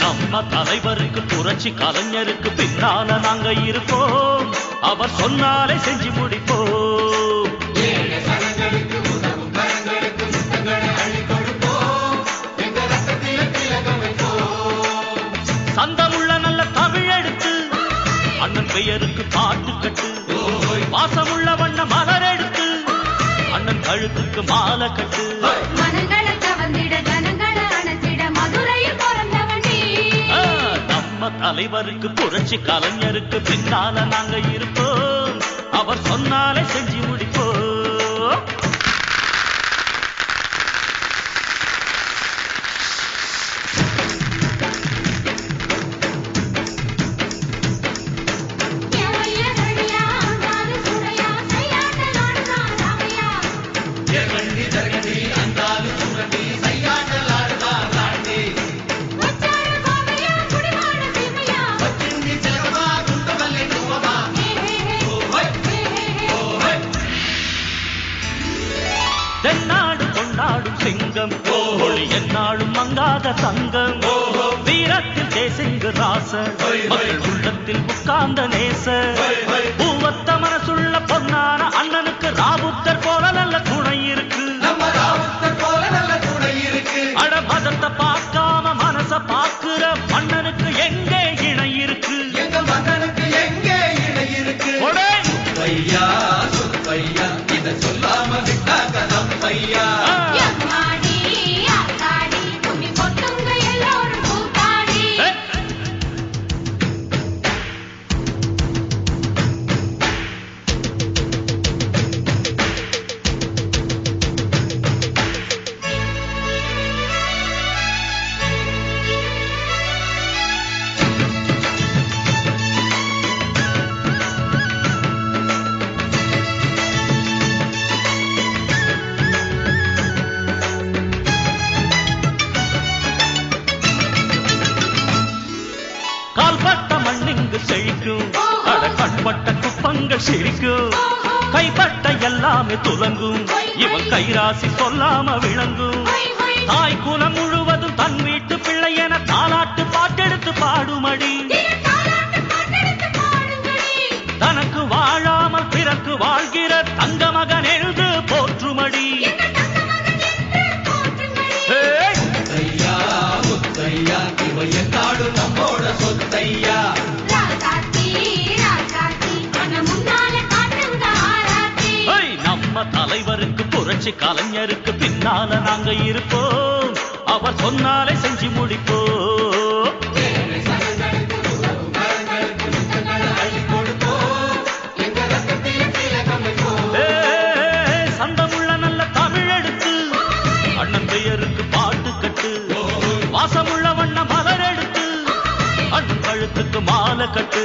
நம்ம தலைவருக்கு புரட்சி கலைஞருக்கு பின்னால நாங்க இருப்போம். அவர் சொன்னாலே செஞ்சு முடிப்போம். சந்தமுள்ள நல்ல தமிழ் எடுத்து அண்ணன் பெயருக்கு பாட்டு கட்டு. வாசமுள்ள வண்ண மலர் எடுத்து அண்ணன் கழுத்துக்கு மாலை கட்டு. நம்ம தலைவருக்கு புரட்சி கலைஞருக்கு பின்னால நாங்க இருப்போம். அவர் சொன்னாலே செஞ்சு முடிப்போம். தென்னாடு கொண்டாடும் சிங்கம் ஒளி என்னாடும் மங்காத தங்கம். வீரத்தில் தேசிங்கு ராசன் மக்கள் உள்ளத்தில் உட்கார்ந்த நேச. பூவத்த மனசுள்ள பொன்னான அண்ணனுக்கு ராவுத்தர் போல நல்ல துணை இருக்கு. அட மதத்தை பார்க்காம மனச பார்க்கிற மன்னனுக்கு எங்கே இணை இருக்கு. ஐயா சொத்தையா இத சொல்லாம விட்டாக்க நம்பையா. கால்பட்ட மண்ணிங்கு செழிக்கும். அட கண்பட்ட குப்பங்கள் சிரிக்கும். கைப்பட்ட எல்லாமே துலங்கும். இவன் கைராசி சொல்லாம விளங்கும். தாய் குலம் முழுவதும் தன் வீட்டு பிள்ளை என தாலாட்டு பாட்டெடுத்து பாடுமடி. தனக்கு வாழாமல் பிறக்கு வாழ்கிற தங்க மகன் எழுது போற்றுமடி. நாடு நம்மோட சொத்தையா. நம்ம தலைவருக்கு புரட்சி கலைஞருக்கு பின்னால நாங்க இருப்போம். அவர் சொன்னாலே செஞ்சு முடிப்போம். சந்தமுள்ள நல்ல தமிழ் எடுத்து அண்ணன் பெயருக்கு பாட்டு கட்டு. வாசமுள்ள வண்ண மலர் எடுத்து அண்ணன் கழுத்துக்கு மாலை கட்டு.